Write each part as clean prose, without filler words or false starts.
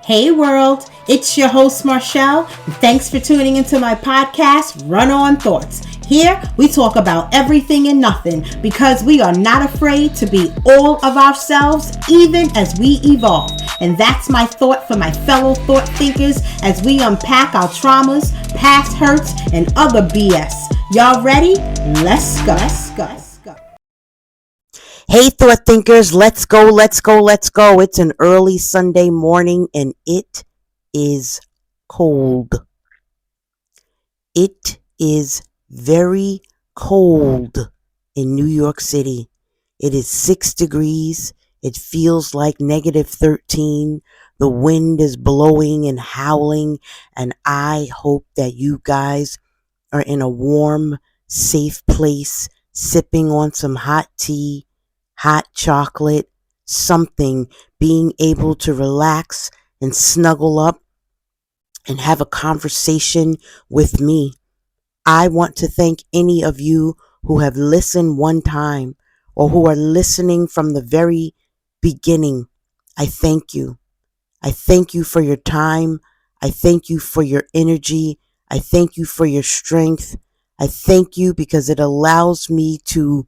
Hey world, it's your host Marshall. Thanks for tuning into my podcast, Run On Thoughts. Here we talk about everything and nothing because we are not afraid to be all of ourselves even as we evolve. And that's my thought for my fellow thought thinkers as we unpack our traumas, past hurts, and other BS. Y'all ready? Let's go. Hey, thought thinkers, let's go. It's an early Sunday morning and it is cold. It is very cold in New York City. It is 6 degrees. It feels like -13. The wind is blowing and howling, and I hope that you guys are in a warm, safe place, sipping on some hot tea, hot chocolate, something, being able to relax and snuggle up and have a conversation with me. I want to thank any of you who have listened one time or who are listening from the very beginning. I thank you. I thank you for your time. I thank you for your energy. I thank you for your strength. I thank you because it allows me to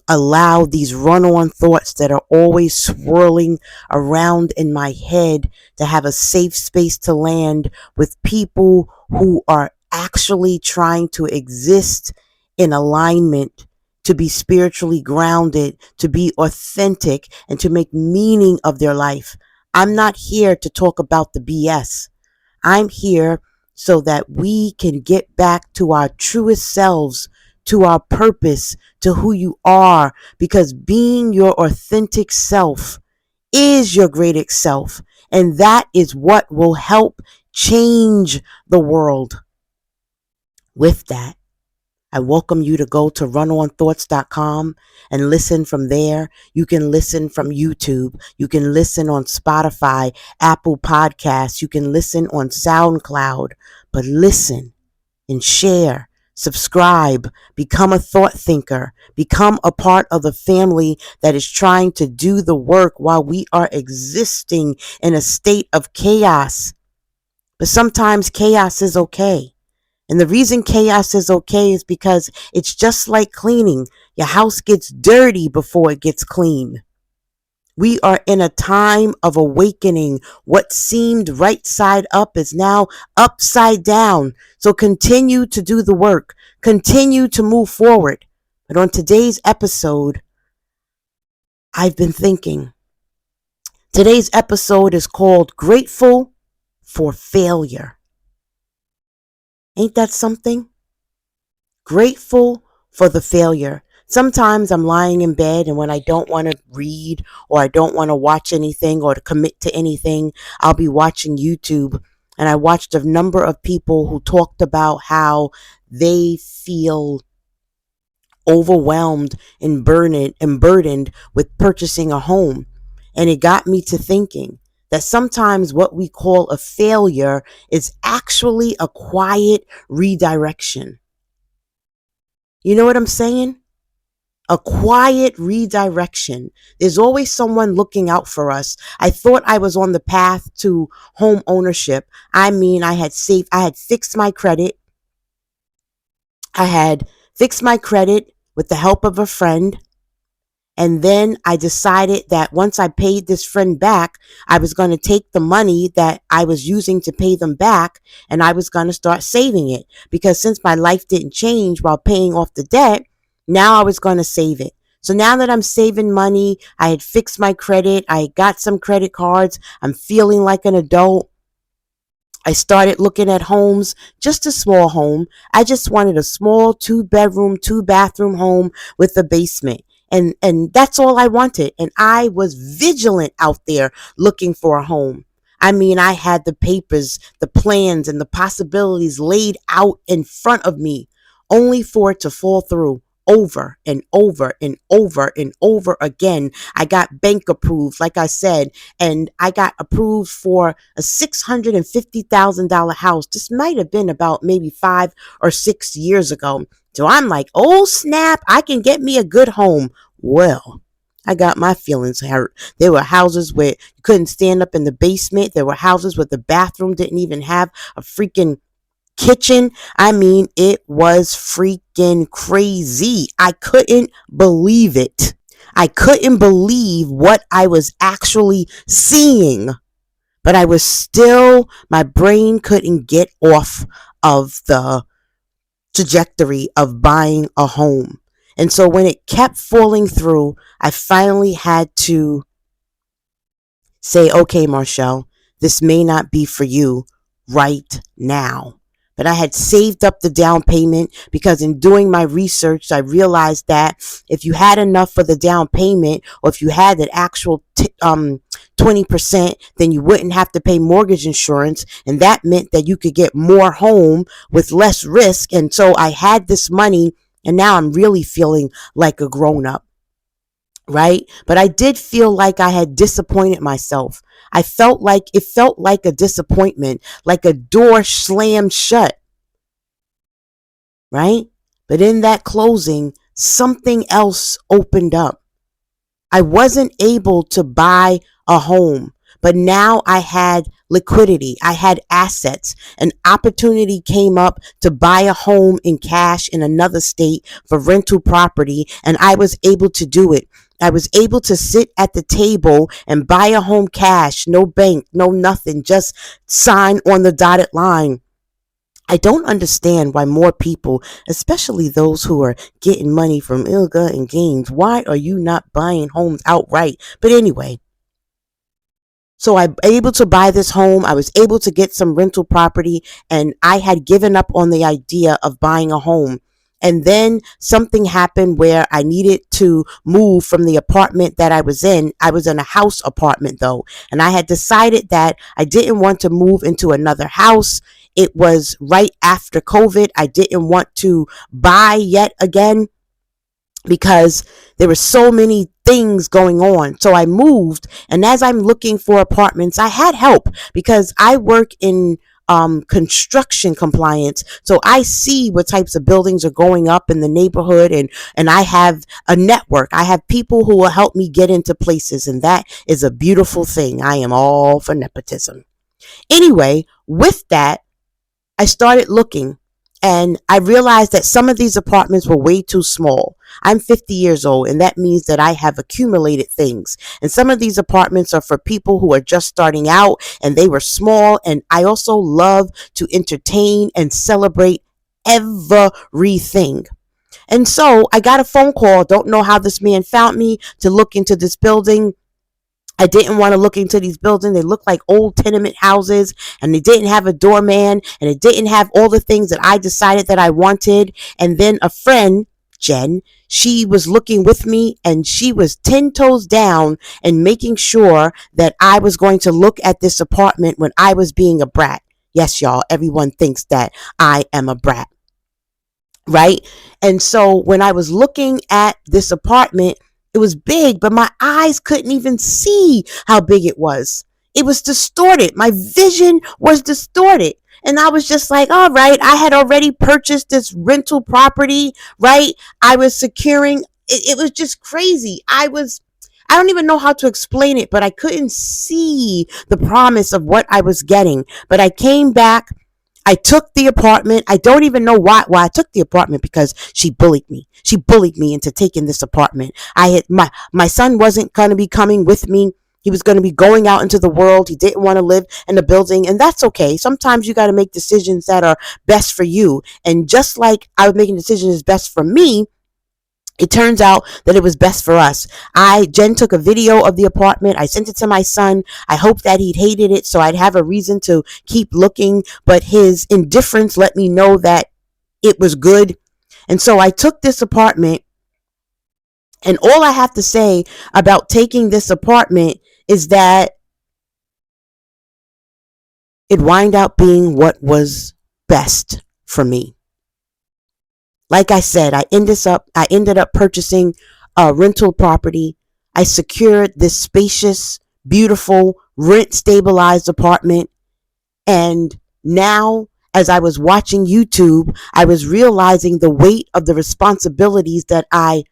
allow these run-on thoughts that are always swirling around in my head to have a safe space to land with people who are actually trying to exist in alignment, to be spiritually grounded, to be authentic, and to make meaning of their life. I'm not here to talk about the BS. I'm here so that we can get back to our truest selves, to our purpose, to who you are, because being your authentic self is your greatest self, and that is what will help change the world. With that, I welcome you to go to runONthoughts.com and listen from there. You can listen from YouTube. You can listen on Spotify, Apple Podcasts. You can listen on SoundCloud. But listen and share, subscribe, become a thought thinker, become a part of the family that is trying to do the work while we are existing in a state of chaos. But sometimes chaos is okay. And the reason chaos is okay is because it's just like cleaning. Your house gets dirty before it gets clean. We are in a time of awakening. What seemed right side up is now upside down. So continue to do the work. Continue to move forward. But on today's episode, I've been thinking. Today's episode is called Grateful for Failure. Ain't that something? Grateful for the failure. Sometimes I'm lying in bed, and when I don't want to read or I don't want to watch anything or to commit to anything, I'll be watching YouTube. And I watched a number of people who talked about how they feel overwhelmed and burdened with purchasing a home. And it got me to thinking that sometimes what we call a failure is actually a quiet redirection. You know what I'm saying? A quiet redirection. There's always someone looking out for us. I thought I was on the path to home ownership. I had fixed my credit. I had fixed my credit with the help of a friend. And then I decided that once I paid this friend back, I was going to take the money that I was using to pay them back and I was going to start saving it. Because since my life didn't change while paying off the debt, now I was going to save it. So now that I'm saving money, I had fixed my credit, I got some credit cards, I'm feeling like an adult. I started looking at homes, just a small home. I just wanted a small 2-bedroom, 2-bathroom home with a basement. And that's all I wanted. And I was vigilant out there looking for a home. I had the papers, the plans, and the possibilities laid out in front of me, only for it to fall through over and over and over and over again. I got bank approved, like I said, and I got approved for a $650,000 house. This might have been about maybe 5 or 6 years ago. So I'm like, oh snap, I can get me a good home. Well, I got my feelings hurt. There were houses where you couldn't stand up in the basement. There were houses where the bathroom didn't even have a freaking kitchen. I mean, it was freaking crazy. I couldn't believe it. I couldn't believe what I was actually seeing. But I was still, my brain couldn't get off of the trajectory of buying a home. And so when it kept falling through, I finally had to say, okay, Marshall, this may not be for you right now. But I had saved up the down payment because in doing my research, I realized that if you had enough for the down payment, or if you had that actual 20%, then you wouldn't have to pay mortgage insurance. And that meant that you could get more home with less risk. And so I had this money, and now I'm really feeling like a grown up. Right? But I did feel like I had disappointed myself. It felt like a disappointment, like a door slammed shut. Right? But in that closing, something else opened up. I wasn't able to buy a home, but now I had liquidity. I had assets. An opportunity came up to buy a home in cash in another state for rental property, and I was able to do it. I was able to sit at the table and buy a home cash, no bank, no nothing, just sign on the dotted line. I don't understand why more people, especially those who are getting money from ill-gotten gains, why are you not buying homes outright? But anyway, so I was able to buy this home. I was able to get some rental property, and I had given up on the idea of buying a home. And then something happened where I needed to move from the apartment that I was in. I was in a house apartment though, and I had decided that I didn't want to move into another house. It was right after COVID. I didn't want to buy yet again because there were so many things going on. So I moved, and as I'm looking for apartments, I had help because I work in construction compliance. So I see what types of buildings are going up in the neighborhood, and I have a network. I have people who will help me get into places, and that is a beautiful thing. I am all for nepotism. Anyway, with that, I started looking, and I realized that some of these apartments were way too small. I'm 50 years old, and that means that I have accumulated things. And some of these apartments are for people who are just starting out, and they were small. And I also love to entertain and celebrate everything. And so I got a phone call. Don't know how this man found me to look into this building. I didn't want to look into these buildings. They looked like old tenement houses, and they didn't have a doorman, and it didn't have all the things that I decided that I wanted. And then a friend, Jen, she was looking with me, and she was 10 toes down and making sure that I was going to look at this apartment when I was being a brat. Yes, y'all, everyone thinks that I am a brat, right? And so when I was looking at this apartment, it was big, but my eyes couldn't even see how big it was. It was distorted. My vision was distorted. And I was just like, all right, I had already purchased this rental property, right? I was securing, it was just crazy. I don't even know how to explain it, but I couldn't see the promise of what I was getting. But I came back. I took the apartment. I don't even know why I took the apartment, because she bullied me. She bullied me into taking this apartment. My son wasn't going to be coming with me. He was going to be going out into the world. He didn't want to live in a building, and that's okay. Sometimes you got to make decisions that are best for you. And just like I was making decisions that's best for me, it turns out that it was best for us. Jen took a video of the apartment. I sent it to my son. I hoped that he'd hated it so I'd have a reason to keep looking, but his indifference let me know that it was good. And so I took this apartment, and all I have to say about taking this apartment is that it wound up being what was best for me. Like I said, I ended up purchasing a rental property. I secured this spacious, beautiful, rent stabilized apartment. And now, as I was watching YouTube, I was realizing the weight of the responsibilities that I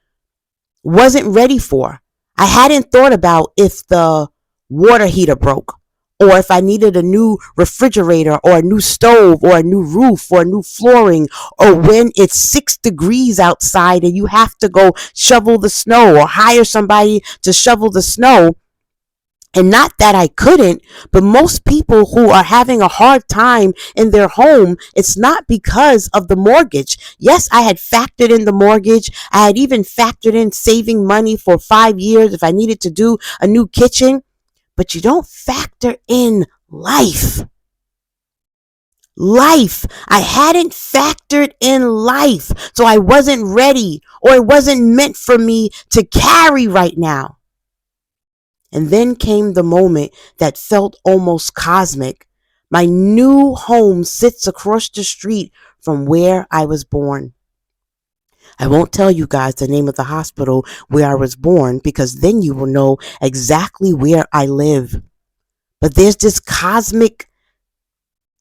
wasn't ready for. I hadn't thought about if the water heater broke, or if I needed a new refrigerator or a new stove or a new roof or new flooring, or when it's 6 degrees outside and you have to go shovel the snow or hire somebody to shovel the snow. And not that I couldn't, but most people who are having a hard time in their home, it's not because of the mortgage. Yes, I had factored in the mortgage. I had even factored in saving money for 5 years if I needed to do a new kitchen, but you don't factor in life. Life. I hadn't factored in life, so I wasn't ready, or it wasn't meant for me to carry right now. And then came the moment that felt almost cosmic. My new home sits across the street from where I was born. I won't tell you guys the name of the hospital where I was born, because then you will know exactly where I live. But there's this cosmic,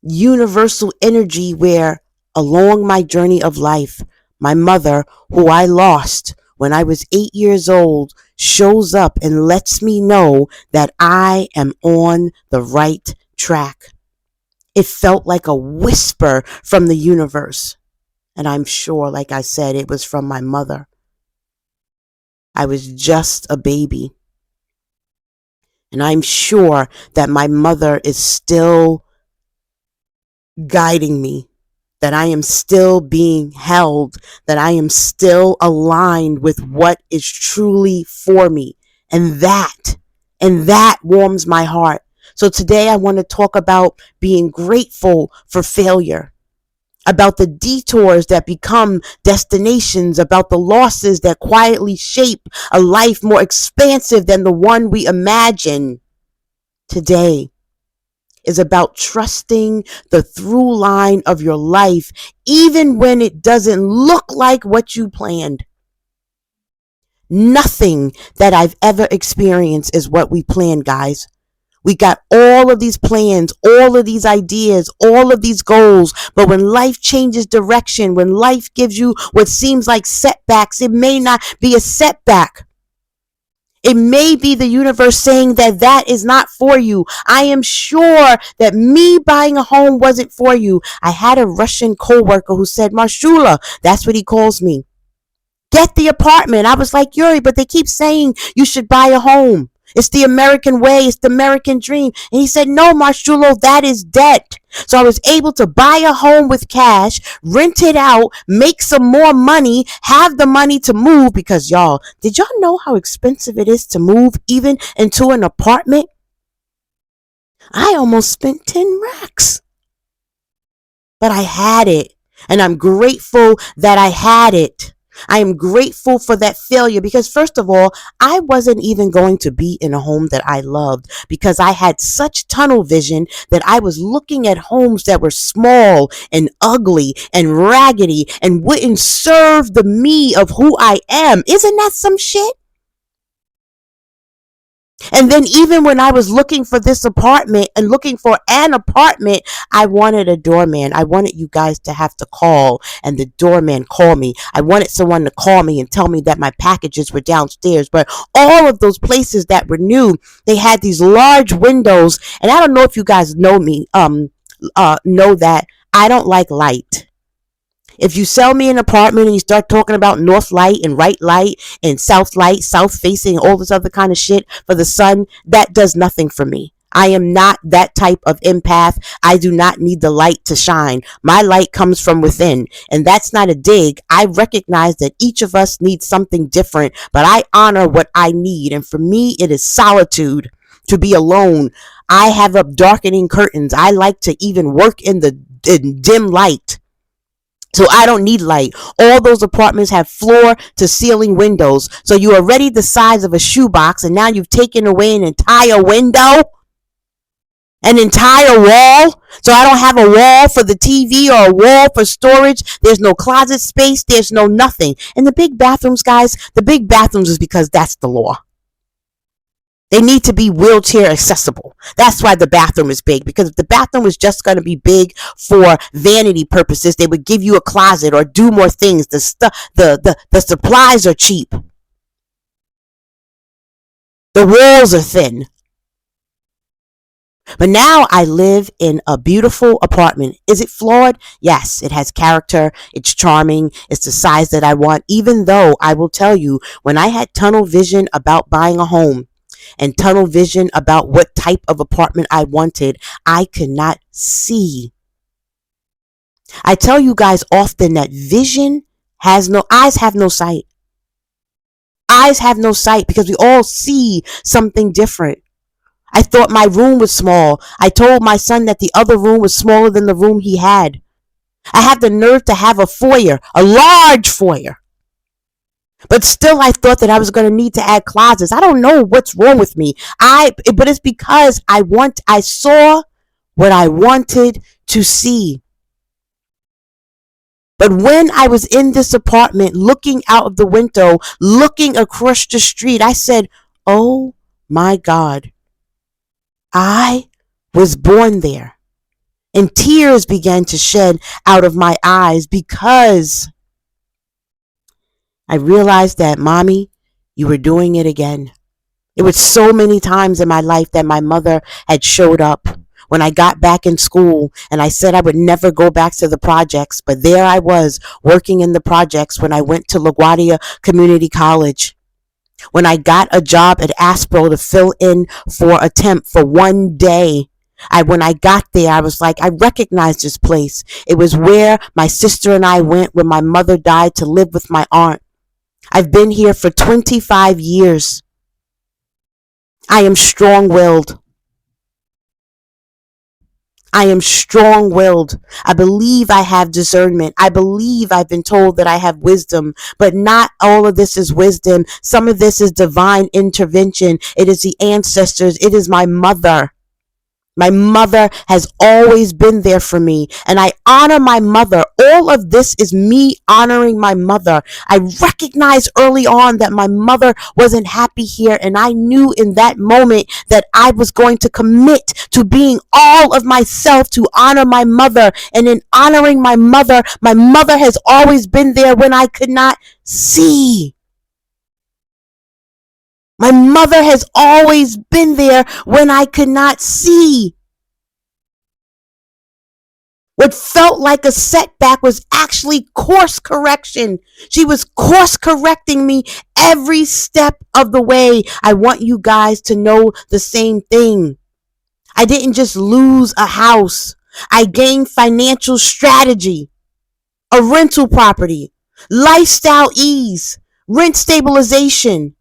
universal energy where, along my journey of life, my mother, who I lost when I was 8 years old, shows up and lets me know that I am on the right track. It felt like a whisper from the universe. And I'm sure, like I said, it was from my mother. I was just a baby. And I'm sure that my mother is still guiding me, that I am still being held, that I am still aligned with what is truly for me. And that warms my heart. So today I want to talk about being grateful for failure, about the detours that become destinations, about the losses that quietly shape a life more expansive than the one we imagine. Today is about trusting the through line of your life, even when it doesn't look like what you planned. Nothing that I've ever experienced is what we planned, guys. We got all of these plans, all of these ideas, all of these goals. But when life changes direction, when life gives you what seems like setbacks, it may not be a setback. It may be the universe saying that that is not for you. I am sure that me buying a home wasn't for you. I had a Russian coworker who said, Marshula, that's what he calls me, get the apartment. I was like, Yuri, but they keep saying you should buy a home. It's the American way. It's the American dream. And he said, no, Marshulo, that is debt. So I was able to buy a home with cash, rent it out, make some more money, have the money to move, because y'all, did y'all know how expensive it is to move even into an apartment? I almost spent 10 racks. But I had it, and I'm grateful that I had it. I am grateful for that failure because, first of all, I wasn't even going to be in a home that I loved because I had such tunnel vision that I was looking at homes that were small and ugly and raggedy and wouldn't serve the me of who I am. Isn't that some shit? And then even when I was looking for this apartment and looking for an apartment, I wanted a doorman. I wanted you guys to have to call and the doorman call me. I wanted someone to call me and tell me that my packages were downstairs. But all of those places that were new, they had these large windows. And I don't know if you guys know me, know that I don't like light. If you sell me an apartment and you start talking about north light and right light and south light, south facing, all this other kind of shit for the sun, that does nothing for me. I am not that type of empath. I do not need the light to shine. My light comes from within. And that's not a dig. I recognize that each of us needs something different, but I honor what I need. And for me, it is solitude, to be alone. I have up darkening curtains. I like to even work in the dim light. So I don't need light. All those apartments have floor to ceiling windows. So you are already the size of a shoebox, and now you've taken away an entire window, an entire wall. So I don't have a wall for the TV or a wall for storage. There's no closet space. There's no nothing. And the big bathrooms, guys, the big bathrooms is because that's the law. They need to be wheelchair accessible. That's why the bathroom is big, because if the bathroom was just going to be big for vanity purposes, they would give you a closet or do more things. The supplies are cheap. The walls are thin. But now I live in a beautiful apartment. Is it flawed? Yes, it has character. It's charming. It's the size that I want. Even though I will tell you, when I had tunnel vision about buying a home and tunnel vision about what type of apartment I wanted, I could not see. I tell you guys often that vision has no eyes, have no sight. Eyes have no sight because we all see something different. I thought my room was small. I told my son that the other room was smaller than the room he had. I had the nerve to have a foyer, a large foyer. But still I thought that I was going to need to add closets. I don't know what's wrong with me. But it's because I saw what I wanted to see. But when I was in this apartment, looking out of the window, looking across the street, I said, oh my God, I was born there. And tears began to shed out of my eyes because I realized that, Mommy, you were doing it again. It was so many times in my life that my mother had showed up when I got back in school and I said I would never go back to the projects. But there I was working in the projects when I went to LaGuardia Community College. When I got a job at Aspro to fill in for a temp for one day. When I got there, I was like, I recognized this place. It was where my sister and I went when my mother died to live with my aunt. I've been here for 25 years. I am strong-willed. I am strong-willed. I believe I have discernment. I believe I've been told that I have wisdom, but not all of this is wisdom. Some of this is divine intervention. It is the ancestors. It is my mother. My mother has always been there for me, and I honor my mother. All of this is me honoring my mother. I recognized early on that my mother wasn't happy here, and I knew in that moment that I was going to commit to being all of myself to honor my mother. And in honoring my mother has always been there when I could not see. My mother has always been there when I could not see. What felt like a setback was actually course correction. She was course correcting me every step of the way. I want you guys to know the same thing. I didn't just lose a house. I gained financial strategy, a rental property, lifestyle ease, rent stabilization,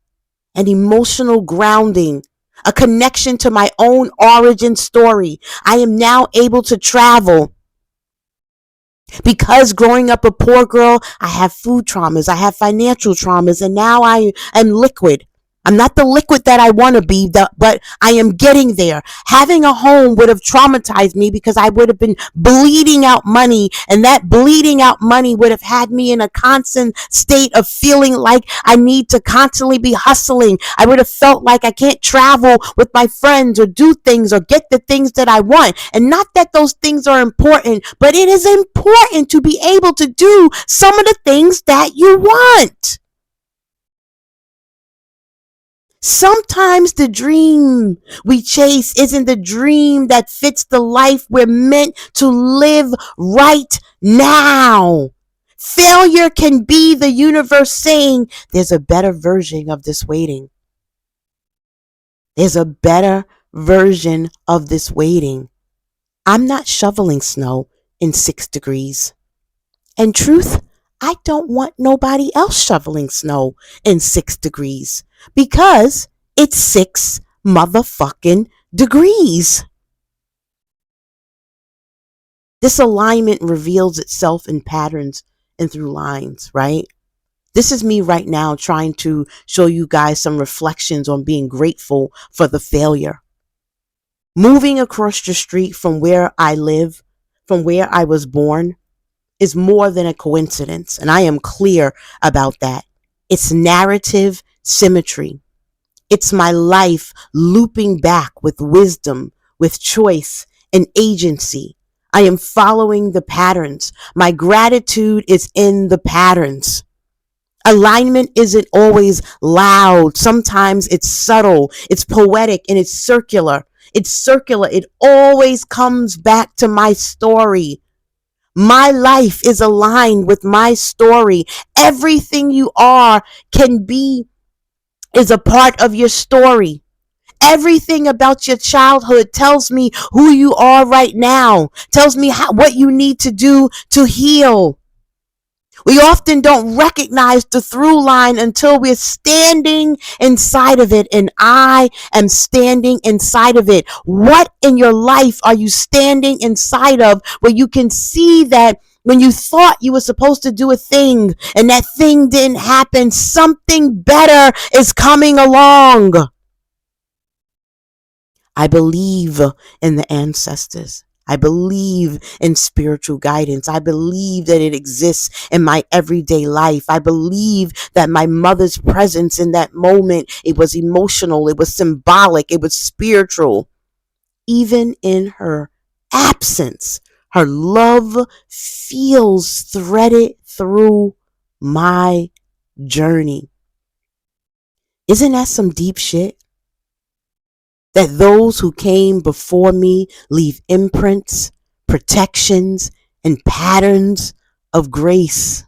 and emotional grounding, a connection to my own origin story. I am now able to travel. Because growing up a poor girl, I have food traumas, I have financial traumas, and now I am liquid. I'm not the liquid that I want to be, but I am getting there. Having a home would have traumatized me because I would have been bleeding out money, and that bleeding out money would have had me in a constant state of feeling like I need to constantly be hustling. I would have felt like I can't travel with my friends or do things or get the things that I want. And not that those things are important, but it is important to be able to do some of the things that you want. Sometimes the dream we chase isn't the dream that fits the life we're meant to live right now. Failure can be the universe saying, there's a better version of this waiting. There's a better version of this waiting. I'm not shoveling snow in 6 degrees. And truth, I don't want nobody else shoveling snow in 6 degrees because it's 6 motherfucking degrees. This alignment reveals itself in patterns and through lines, right? This is me right now trying to show you guys some reflections on being grateful for the failure. Moving across the street from where I live, from where I was born, is more than a coincidence, and I am clear about that. It's narrative symmetry. It's my life looping back with wisdom, with choice and agency. I am following the patterns. My gratitude is in the patterns. Alignment isn't always loud. Sometimes it's subtle, it's poetic, and it's circular. It's circular. It always comes back to my story. My life is aligned with my story. Everything you are can be is a part of your story. Everything about your childhood tells me who you are right now, tells me what you need to do to heal. We often don't recognize the through line until we're standing inside of it, and I am standing inside of it. What in your life are you standing inside of where you can see that when you thought you were supposed to do a thing and that thing didn't happen, something better is coming along? I believe in the ancestors. I believe in spiritual guidance. I believe that it exists in my everyday life. I believe that my mother's presence in that moment, it was emotional, it was symbolic, it was spiritual. Even in her absence, her love feels threaded through my journey. Isn't that some deep shit? That those who came before me leave imprints, protections, and patterns of grace.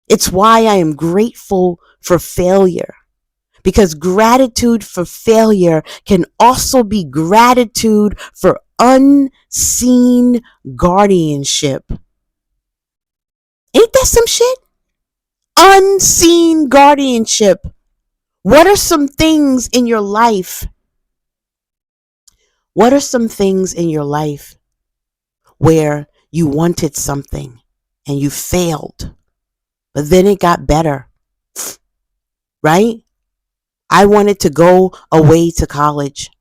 It's why I am grateful for failure, because gratitude for failure can also be gratitude for unseen guardianship. Ain't that some shit? Unseen guardianship. What are some things in your life? What are some things in your life where you wanted something and you failed, but then it got better, right? I wanted to go away to college.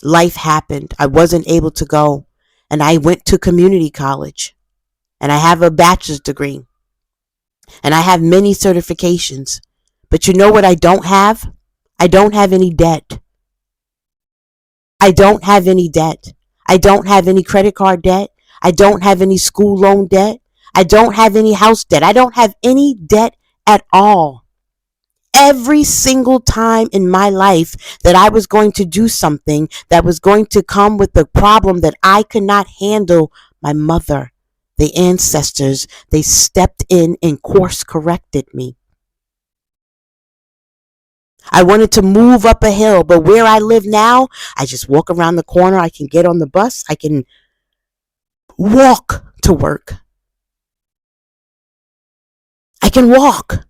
Life happened. I wasn't able to go. And I went to community college. And I have a bachelor's degree. And I have many certifications. But you know what I don't have? I don't have any debt. I don't have any debt. I don't have any credit card debt. I don't have any school loan debt. I don't have any house debt. I don't have any debt at all. Every single time in my life that I was going to do something that was going to come with the problem that I could not handle, my mother, the ancestors, they stepped in and course corrected me. I wanted to move up a hill, but where I live now, I just walk around the corner. I can get on the bus. I can walk to work. I can walk.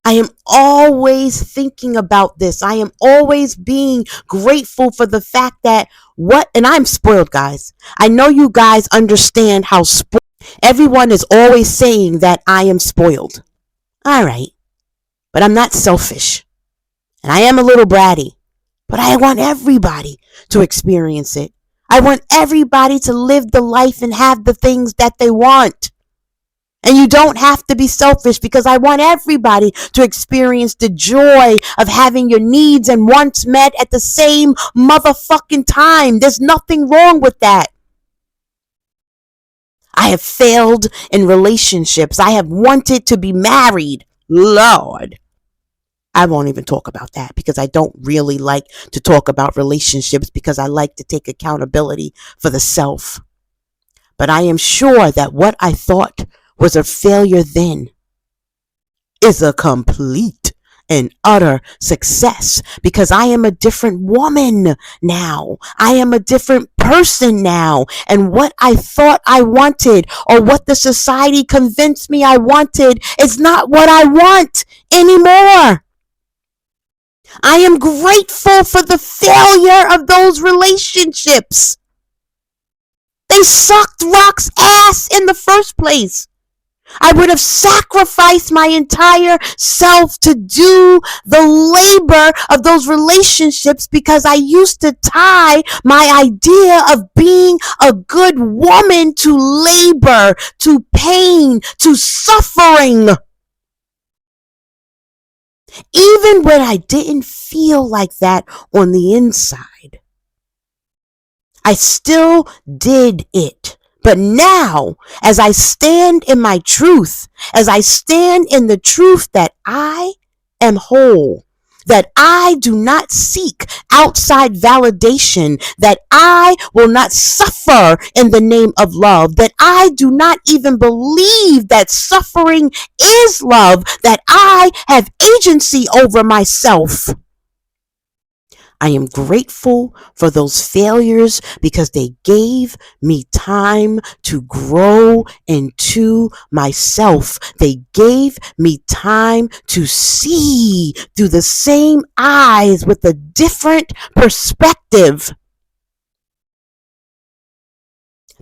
I am always thinking about this. I am always being grateful for the fact that and I'm spoiled, guys. I know you guys understand how spoiled. Everyone is always saying that I am spoiled. All right. But I'm not selfish. And I am a little bratty. But I want everybody to experience it. I want everybody to live the life and have the things that they want. And you don't have to be selfish, because I want everybody to experience the joy of having your needs and wants met at the same motherfucking time. There's nothing wrong with that. I have failed in relationships. I have wanted to be married. Lord. I won't even talk about that, because I don't really like to talk about relationships, because I like to take accountability for the self. But I am sure that what I thought was a failure then is a complete and utter success, because I am a different woman now. I am a different person now. And what I thought I wanted, or what the society convinced me I wanted, is not what I want anymore. I am grateful for the failure of those relationships. They sucked rock's ass in the first place. I would have sacrificed my entire self to do the labor of those relationships, because I used to tie my idea of being a good woman to labor, to pain, to suffering. Even when I didn't feel like that on the inside, I still did it, But now, as I stand in my truth, as I stand in the truth that I am whole, that I do not seek outside validation, that I will not suffer in the name of love, that I do not even believe that suffering is love, that I have agency over myself. I am grateful for those failures because they gave me time to grow into myself. They gave me time to see through the same eyes with a different perspective.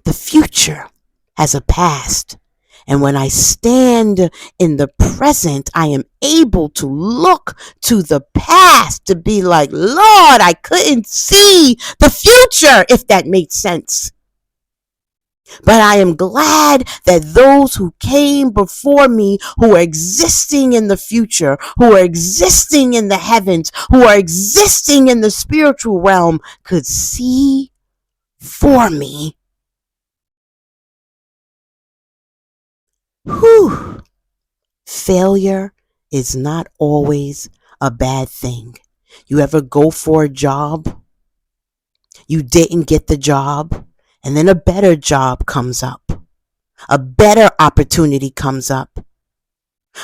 The future has a past. And when I stand in the present, I am able to look to the past to be like, Lord, I couldn't see the future, if that made sense. But I am glad that those who came before me, who are existing in the future, who are existing in the heavens, who are existing in the spiritual realm, could see for me. Whew. Failure is not always a bad thing. You ever go for a job, you didn't get the job, and then a better job comes up. A better opportunity comes up.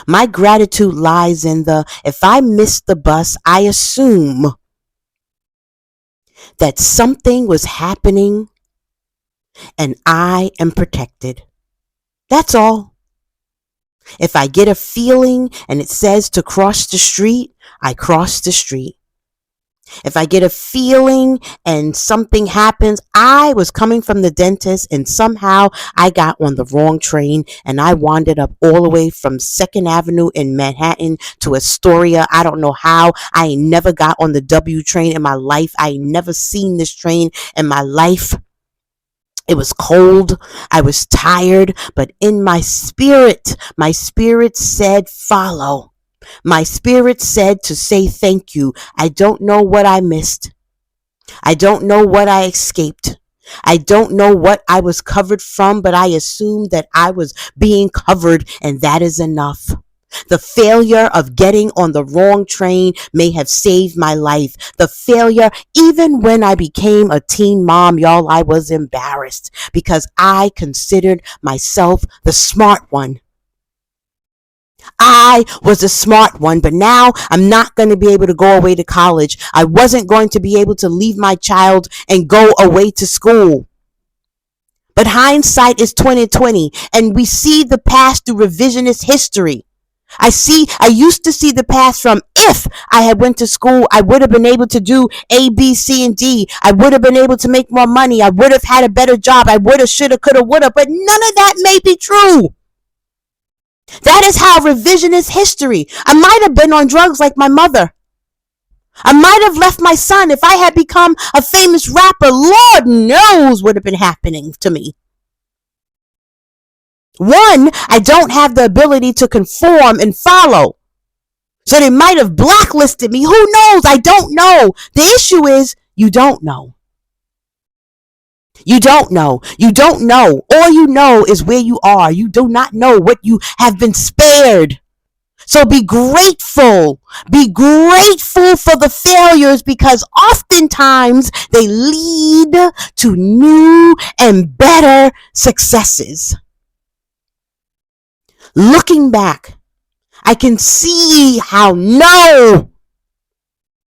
My gratitude lies in if I miss the bus, I assume that something was happening and I am protected. That's all. If I get a feeling and it says to cross the street, I cross the street. If I get a feeling and something happens, I was coming from the dentist and somehow I got on the wrong train and I wandered up all the way from 2nd Avenue in Manhattan to Astoria. I don't know how. I ain't never got on the W train in my life. I ain't never seen this train in my life. It was cold. I was tired, but in my spirit said, follow. My spirit said to say thank you. I don't know what I missed. I don't know what I escaped. I don't know what I was covered from, but I assumed that I was being covered, and that is enough. The failure of getting on the wrong train may have saved my life. The failure, even when I became a teen mom, y'all, I was embarrassed because I considered myself the smart one. I was the smart one, but now I'm not going to be able to go away to college. I wasn't going to be able to leave my child and go away to school. But hindsight is 2020, and we see the past through revisionist history. I used to see the past from if I had went to school, I would have been able to do A, B, C, and D. I would have been able to make more money. I would have had a better job. I would have, should have, could have, would have, but none of that may be true. That is how revisionist history. I might have been on drugs like my mother. I might have left my son. If I had become a famous rapper, Lord knows what would have been happening to me. One, I don't have the ability to conform and follow. So they might have blacklisted me. Who knows? I don't know. The issue is you don't know. You don't know. You don't know. All you know is where you are. You do not know what you have been spared. So be grateful. Be grateful for the failures because oftentimes they lead to new and better successes. Looking back, I can see how no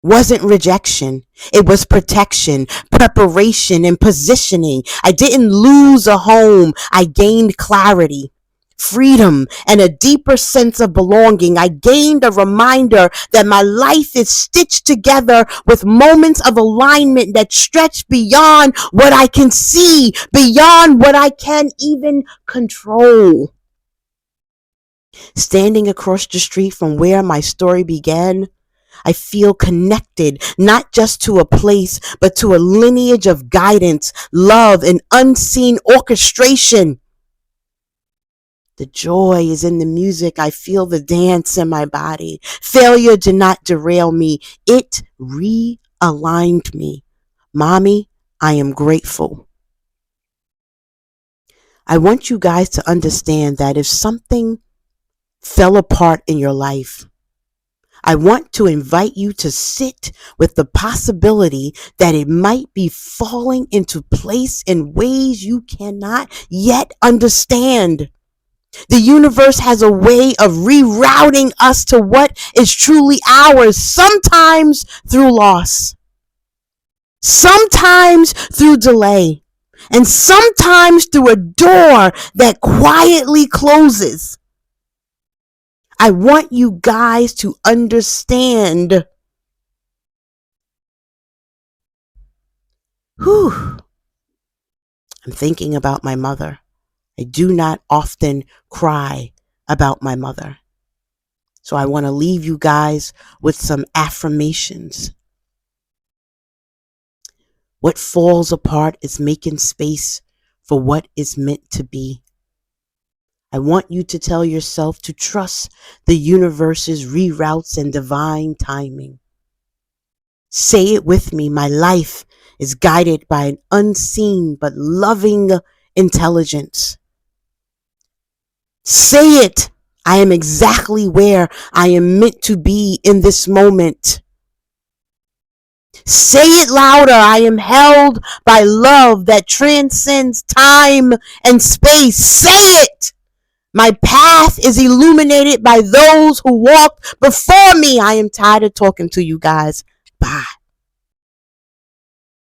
wasn't rejection. It was protection, preparation, and positioning. I didn't lose a home. I gained clarity, freedom, and a deeper sense of belonging. I gained a reminder that my life is stitched together with moments of alignment that stretch beyond what I can see, beyond what I can even control. Standing across the street from where my story began, I feel connected, not just to a place, but to a lineage of guidance, love, and unseen orchestration. The joy is in the music. I feel the dance in my body. Failure did not derail me. It realigned me. Mommy, I am grateful. I want you guys to understand that if something fell apart in your life, I want to invite you to sit with the possibility that it might be falling into place in ways you cannot yet understand. The universe has a way of rerouting us to what is truly ours, sometimes through loss, sometimes through delay, and sometimes through a door that quietly closes. I want you guys to understand. Whew. I'm thinking about my mother. I do not often cry about my mother. So I want to leave you guys with some affirmations. What falls apart is making space for what is meant to be. I want you to tell yourself to trust the universe's reroutes and divine timing. Say it with me. My life is guided by an unseen but loving intelligence. Say it. I am exactly where I am meant to be in this moment. Say it louder. I am held by love that transcends time and space. Say it. My path is illuminated by those who walked before me. I am tired of talking to you guys. Bye.